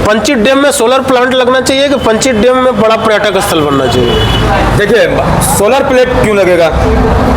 पंचित dam में solar plant लगना चाहिए कि पंचित डैम में बड़ा पर्यटक स्थल बनना चाहिए? देखिए, सोलर प्लेट क्यों लगेगा?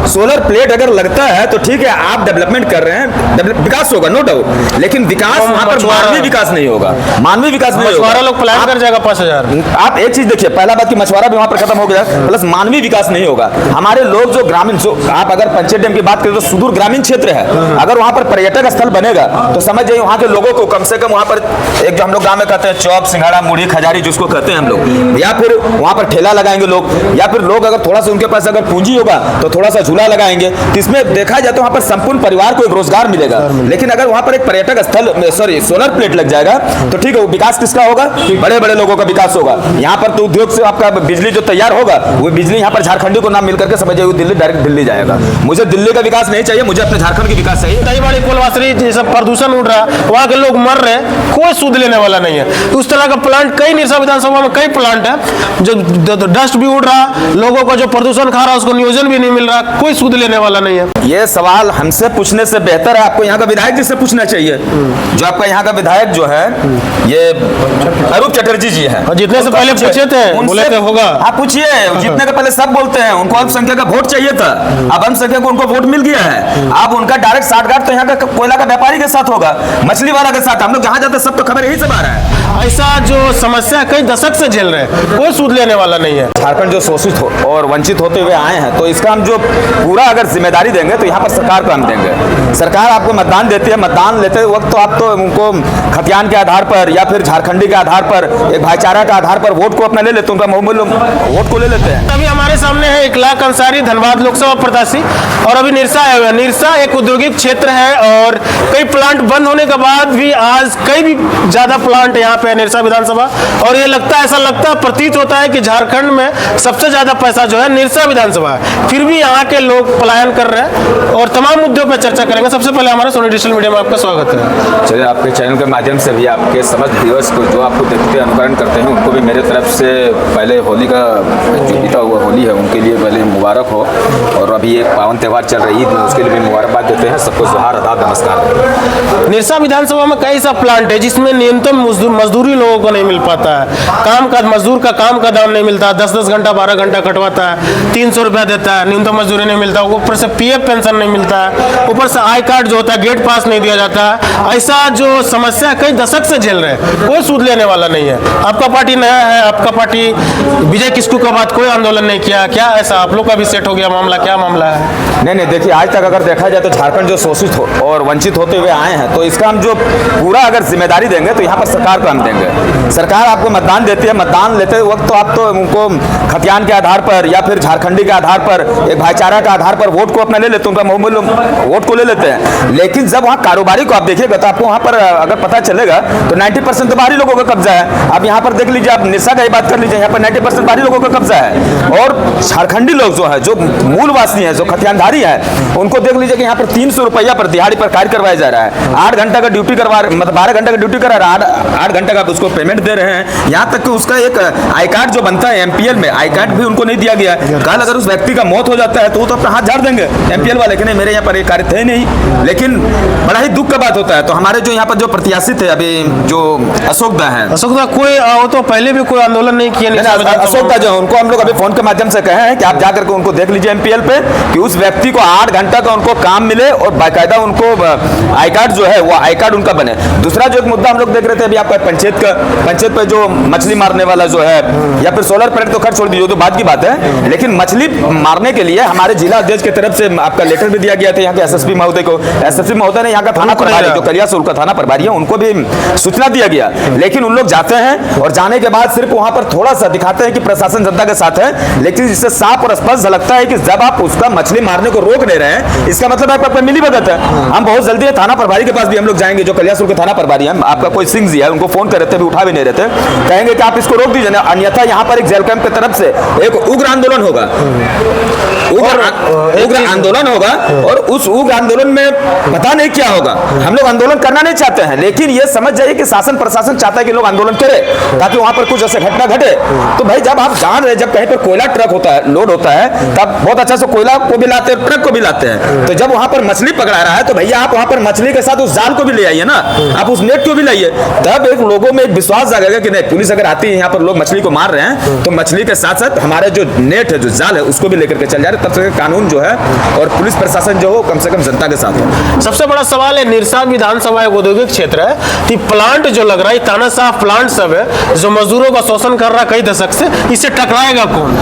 सोलर प्लेट अगर लगता है तो ठीक है, आप डेवलपमेंट कर रहे हैं, विकास होगा, नो डाउट, लेकिन विकास वहां पर मानवीय विकास नहीं होगा, मानवीय विकास नहीं होगा। मछुआरा लोग प्लान कर जाएगा 5,000। आप एक चीज देखिए, पहला बात कि मछुआरा भी वहां पर खत्म हो गया, प्लस मानवीय विकास नहीं होगा। हमारे लोग जो ग्रामीण, जो आप अगर पंचित डैम की बात करें तो सुदूर ग्रामीण क्षेत्र है, अगर वहां पर पर्यटक स्थल बनेगा तो समझ जाइए वहां के लोगों को कम से कम वहां पर एक, जो हम लोग गांव में कहते हैं चौप, सिंघाड़ा, मुड़ी, खजारी जिसको कहते हैं हम लोग, या फिर वहां पर ठेला लगाएंगे लोग, या फिर लोग अगर थोड़ा सा उनके पास अगर पूंजी होगा तो थोड़ा सा झूला लगाएंगे, तो इसमें देखा जाए तो वहां पर संपूर्ण परिवार को एक रोजगार मिलेगा। लेकिन अगर वहां पर एक पर्यटक स्थल, सॉरी सोलर प्लेट लग जाएगा तो ठीक है, वो विकास किसका होगा? बड़े बड़े लोगों का विकास होगा। यहाँ पर तो उद्योग से आपका बिजली जो तैयार होगा, वो बिजली यहाँ पर झारखंडी को नाम मिलकर के समझ जाइए दिल्ली, डायरेक्ट दिल्ली जाएगा। मुझे दिल्ली का विकास नहीं चाहिए, मुझे अपने झारखंड की विकास चाहिए। कई बार कोलवासरी जैसा प्रदूषण उड़ रहा है, वहाँ के लोग मर रहे हैं, कोई सूद लेने वाला नहीं है। उस तरह का प्लांट कई निरसा विधानसभा में कई प्लांट है जो डस्ट भी उड़ रहा, लोगों को जो प्रदूषण खा रहा है उसको नियोजन भी नहीं मिल रहा, कोई सूद लेने वाला नहीं है। ये सवाल हमसे पूछने से बेहतर है आपको यहाँ का विधायक जी से पूछना चाहिए। जो आपका यहाँ का विधायक जो है ये अरूप चटर्जी जी है, जितने से पहले पूछे थे बोले थे होगा। आप पूछिए, जितने के पहले सब बोलते हैं, उनको अल्पसंख्यक का वोट चाहिए था, अब अल्पसंख्यक को उनको वोट मिल गया है। अब उनका डायरेक्ट साठगांठ तो यहाँ का कोयला का व्यापारी के साथ होगा, मछली वाला के साथ। हम लोग जहाँ जाते हैं सब तो खबर यही से आ रहा है। ऐसा जो समस्या कई दशक से झेल रहे हैं, कोई सूद लेने वाला नहीं है। झारखंड जो शोषित हो और वंचित होते हुए आए हैं, तो इसका हम जो पूरा अगर जिम्मेदारी देंगे तो यहाँ पर सरकार को हम देंगे। सरकार आपको मतदान देती है, मतदान लेते वक्त तो आप तो उनको खतियान के आधार पर या फिर झारखंडी के आधार पर, एक भाईचारा के आधार पर वोट को अपना ले लेते हैं, उनका बहुमूल्य वोट को ले लेते हैं। अभी हमारे सामने है इखलाक अंसारी, धनबाद लोकसभा प्रत्याशी, और अभी निरसा आए हुए हैं। निरसा एक औद्योगिक क्षेत्र है और कई प्लांट बंद होने के बाद भी आज कई भी ज्यादा प्लांट यहाँ पे है निरसा विधानसभा, और ये लगता है, ऐसा लगता है, प्रतीत होता है कि झारखंड में सबसे ज्यादा पैसा जो है निरसा विधानसभा है। फिर भी यहाँ के लोग पलायन कर रहे हैं और तमाम मुद्दों पर चर्चा करेंगे। सबसे पहले हमारे सोनी डिजिटल मीडिया में आपका स्वागत है। चलिए, आपके चैनल के माध्यम से भी आपके समस्त व्यूअर्स को जो आपको देखते हैं, अनुकरण करते हैं, उनको भी मेरे तरफ से पहले होली का जो बीता हुआ होली है उनके लिए पहले मुबारक हो, और अभी एक पावन त्यौहार चल रही है उसके लिए भी मुबारकबाद देते हैं। सबको जोहार, आदाब, नमस्कार। निरसा विधानसभा में कई सा प्लांट है जिसमें न्यूनतम मजदूरी लोगों को नहीं मिल पाता है, काम का मजदूर का काम का दाम नहीं मिलता, 10-10 घंटा 12 घंटा कटवाता है, 300 रुपया देता है, न्यूनतम मजदूरी नहीं मिलता, ऊपर से PF पेंशन नहीं मिलता है, ऊपर से आई कार्ड जो होता है गेट पास नहीं दिया जाता है। ऐसा जो समस्या कई दशक से झेल रहे हैं, कोई सूद लेने वाला नहीं है। आपका पार्टी नया है, आपका पार्टी विजय किस्कू का बाद कोई आंदोलन नहीं किया, क्या ऐसा आप लोग का भी सेट हो गया मामला, क्या मामला है? नहीं, देखिए, आज तक अगर देखा जाए तो झारखंड जो शोषित हो और वंचित होते हुए आए हैं, तो इसका हम जो पूरा अगर जिम्मेदारी देंगे तो यहाँ पर सरकार को हम देंगे। सरकार आपको मतदान देती है, मतदान लेते वक्त तो आप तो उनको खतियान के आधार पर या फिर झारखंडी के आधार पर, एक भाईचारा के आधार पर वोट को अपना ले लेते हैं, उनका बहुमूल्य वोट को ले लेते हैं। लेकिन जब वहाँ कारोबारी को आप देखिएगा तो आपको वहाँ पर अगर पता चलेगा तो 90% तो बाहरी लोगों का कब्जा है। आप यहाँ पर देख लीजिए, आप निरसा का ही बात कर लीजिए, यहाँ पर 90% बाहरी लोगों का कब्जा है, और झारखंडी लोग जो है, जो मूलवासी है, जो खतियानधारी है, उनको देख लीजिए कि यहाँ पर 300 रुपया पर दिहाड़ी पर कार्य करवाया जा रहा है। 8 घंटा का ड्यूटी करवा, मतलब 12 घंटे का ड्यूटी करा रहा है, 8 घंटे का उसको पेमेंट दे रहे हैं। यहाँ तक कि उसका एक आई कार्ड जो बनता है MPL में, आई कार्ड भी उनको नहीं दिया गया। कल अगर उस व्यक्ति का मौत हो जाता है तो वो तो अपना हाथ झाड़ देंगे MPL वाले कि नहीं मेरे यहाँ पर एक कार्य थे नहीं। लेकिन बड़ा ही दुख का बात होता है। तो हमारे जो यहाँ पर जो प्रत्याशी थे अभी, जो अशोक दा है, अशोक दा कोई तो पहले भी कोई आंदोलन नहीं किया। अशोक दा जो उनको हम लोग अभी फोन के माध्यम से कहे हैं कि आप जाकर के उनको देख लीजिए MPL पे, कि उस व्यक्ति को 8 घंटा का उनको काम मिले और बाकायदा उनको आई कार्ड जो है वो आई कार्ड उनका बने। दूसरा जो एक मुद्दा हम लोग देख रहे थे अभी आपका पंचायत पे जो मछली मारने वाला जो है, या फिर सोलर प्लेट तो खर्च छोड़ दीजिए, तो बात की बात है, लेकिन मछली मारने के लिए हमारे जिला अध्यक्ष की तरफ से आपका लेटर भी दिया गया था यहाँ के SSP महोदय को। SSP महोदय ने यहाँ का थाना प्रभारी, जो कलियासोल का थाना प्रभारी है, उनको भी सूचना दिया गया। लेकिन उन लोग जाते हैं और जाने के बाद सिर्फ वहां पर थोड़ा सा दिखाते हैं कि प्रशासन जनता के साथ है, लेकिन इससे साफ और स्पष्ट झलकता है कि जब आप उसका मछली मारने को रोक नहीं रहे हैं, इसका मतलब आपका मिली भगत है। हम बहुत जल्दी थाना प्रभारी के पास भी हम लोग जाएंगे, जो कलियासोल के थाना प्रभारी है, आपका कोई सिंह जी है, उनको फोन कर रहे थे, उठा भी नहीं रहते, कहेंगे कि आप इसको रोक दीजिए, अन्यथा यहाँ पर एक जेल कैंप की तरफ से एक उग्र आंदोलन होगा। उग्र आंदोलन होगा और उस उग्र आंदोलन में पता नहीं क्या होगा। हम लोग आंदोलन करना नहीं चाहते हैं, लेकिन ये समझ जाइए कि शासन प्रशासन चाहता है कि लोग आंदोलन करें ताकि वहां पर कुछ ऐसे घटना घटे। तो भाई जब आप जान रहे, जब कहीं पर कोयला ट्रक होता है, लोड होता है, तब बहुत अच्छा से कोयला को भी लाते हैं, ट्रक को भी लाते हैं। तो जब वहां पर मछली पकड़ा रहा है तो भैया आप वहां पर मछली के साथ उस जाल को भी ले आइए ना, आप उस नेट को भी लाइए। तब एक लोगों में एक विश्वास जागेगा कि नहीं, पुलिस अगर आती है यहाँ पर लोग मछली को मार रहे हैं तो मछली के साथ साथ हमारे जो नेट है, जो जाल है, उसको भी लेकर के चल जा रहे। तब से कानून जो है और पुलिस प्रशासन जो हो कम से कम जनता के साथ हो। सबसे बड़ा सवाल है, निरसा विधानसभा एक औद्योगिक क्षेत्र है, कि प्लांट जो लग रहा है, तानाशाह प्लांट सब है जो मजदूरों का शोषण कर रहा है कई दशक से, इससे टकराएगा कौन?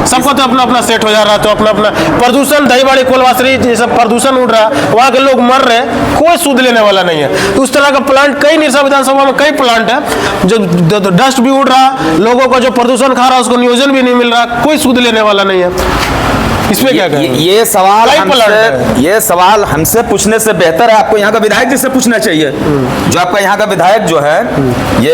सबको तो अपना अपना सेट हो जा रहा है, तो अपना अपना प्रदूषण, दहीबाड़ी कोलवासरी ये सब प्रदूषण उड़ रहा है, वहां के लोग मर रहे हैं, कोई सूद लेने वाला नहीं है। तो उस तरह का प्लांट कई निरसा विधानसभा में कई प्लांट है जो डस्ट भी उड़ रहा, लोगों का जो प्रदूषण खा रहा है उसको नियोजन भी नहीं मिल रहा, कोई सूद लेने वाला नहीं है। इसमें क्या कहें? ये सवाल हमसे पूछने से बेहतर है आपको यहाँ का विधायक जी से पूछना चाहिए। जो आपका यहाँ का विधायक जो है ये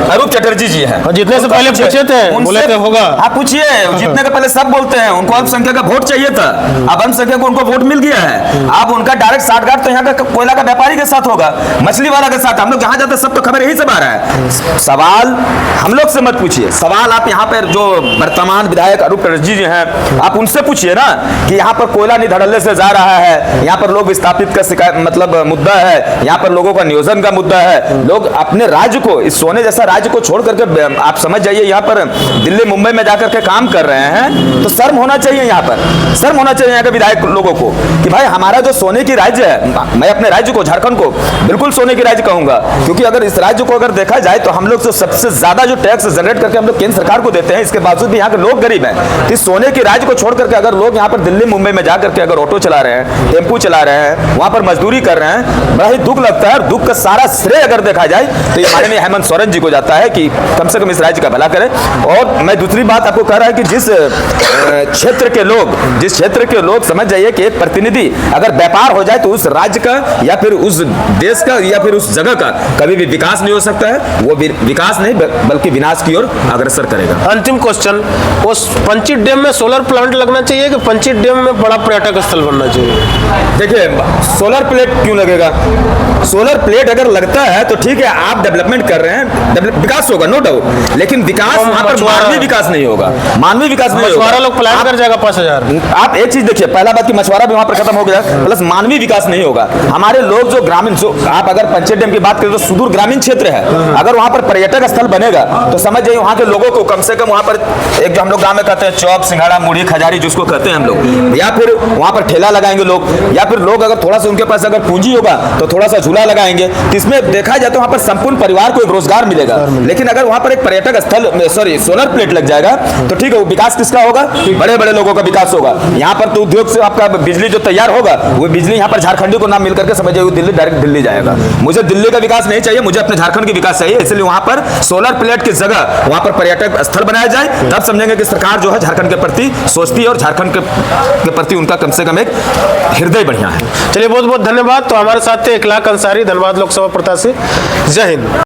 अरूप चटर्जी जी है, जितने से पहले पूछे थे बोले थे होगा। आप पूछिए, जितने के पहले सब बोलते हैं उनको अल्पसंख्यक का वोट चाहिए था, अब अल्पसंख्यक को उनको वोट मिल गया है। अब उनका डायरेक्ट साठगांठ तो यहाँ का कोयला का व्यापारी के साथ होगा, मछली वाला के साथ। हम लोग जहाँ जाते सब तो खबर यही सब आ रहा है। सवाल हम लोग से मत पूछिए, सवाल आप यहाँ पर जो वर्तमान विधायक अरूप चटर्जी जी हैं आप उनसे पूछिए ना, कि यहाँ पर कोयला नहीं धड़ल्ले से जा रहा है, यहाँ पर लोग विस्थापित का शिकायत मतलब मुद्दा है, यहाँ पर लोगों का नियोजन का मुद्दा है। लोग अपने राज्य को, इस सोने जैसा राज्य को छोड़ करके आप समझ जाइए यहाँ पर दिल्ली मुंबई में जाकर के काम कर रहे हैं। तो शर्म होना चाहिए, यहाँ पर शर्म होना चाहिए यहाँ के विधायक लोगों को कि भाई हमारा जो सोने की राज्य है, मैं अपने राज्य को, झारखंड को बिल्कुल सोने की राज्य कहूंगा, क्योंकि अगर इस राज्य को अगर देखा जाए तो हम लोग जो सबसे ज्यादा जो टैक्स जनरेट करके हम लोग केंद्र सरकार को देते हैं, इसके बावजूद भी यहाँ के लोग गरीब हैं। इस सोने की राज्य को छोड़ करके अगर लोग यहाँ पर दिल्ली मुंबई में जाकर के अगर ऑटो चला रहे हैं, टेम्पू चला रहे हैं, वहां पर मजदूरी कर रहे हैं, बड़ा ही दुख लगता है। और दुख का सारा श्रेय अगर देखा जाए तो ये माननीय हेमंत सोरेन जी को जाता है कि कम से कम इस राज्य का भला करें। और मैं दूसरी बात आपको कह रहा है कि जिस क्षेत्र के लोग समझ जाइए कि एक प्रतिनिधि अगर व्यापार हो जाए तो उस राज्य का या फिर उस देश का या फिर उस जगह का कभी भी विकास नहीं हो सकता है। वो विकास नहीं बल्कि विनाश की ओर अग्रसर करेगा। अंतिम क्वेश्चन, उस पंचित डैम में सोलर प्लांट लगना चाहिए कि पंचित डैम में बड़ा पर्यटक स्थल बनना चाहिए? देखिए, सोलर प्लेट क्यों लगेगा? सोलर प्लेट अगर लगता है तो ठीक है, आप डेवलपमेंट कर रहे हैं, विकास होगा नो डाउट, लेकिन विकास वहां पर मानवीय विकास नहीं होगा, मानवीय विकास नहीं होगा। मछुआरा लोग प्लान कर जाएगा 5000। आप एक चीज देखिए, पहला बात कि मछुआरा भी वहां पर खत्म हो गया, प्लस मानवीय विकास नहीं होगा। हमारे लोग जो ग्रामीण, जो आप अगर पंचेत डैम की बात करें तो सुदूर ग्रामीण क्षेत्र है, अगर वहां पर पर्यटक स्थल बनेगा तो समझ जाइए वहां के लोगों को कम से कम वहां पर एक जो हम लोग गांव में कहते हैं चौक, सिंघाड़ा, मुड़ी, खजारी जिसको कहते हैं हम लोग, या फिर वहां पर ठेला लगाएंगे लोग, या फिर लोग अगर थोड़ा सा उनके पास अगर पूंजी होगा तो थोड़ा सा झूला लगाएंगे। तो इसमें देखा जाए तो वहां पर संपूर्ण परिवार को एक रोजगार मिलेगा। लेकिन अगर वहां पर एक पर्यटक स्थल, सॉरी सोलर प्लेट लग जाएगा तो ठीक है, वो विकास किसका होगा? बड़े बड़े लोगों का विकास होगा। यहाँ पर तो उद्योग से आपका बिजली जो तैयार होगा वो बिजली यहाँ पर झारखंडी को ना मिल करके समझ जाइए दिल्ली, डायरेक्ट दिल्ली जाएगा। मुझे दिल्ली का विकास नहीं चाहिए, मुझे अपने झारखंड की विकास चाहिए। इसलिए वहां पर सोलर प्लेट की जगह वहां पर पर्यटक स्थल बनाया जाए, तब समझेंगे कि सरकार जो है झारखंड के प्रति सोचती है और झारखंड के प्रति उनका कम से कम एक हृदय बढ़िया है। चलिए, बहुत बहुत धन्यवाद। तो हमारे साथ थे 1 लाख अंसारी, धनबाद लोकसभा प्रत्याशी। जय हिंद।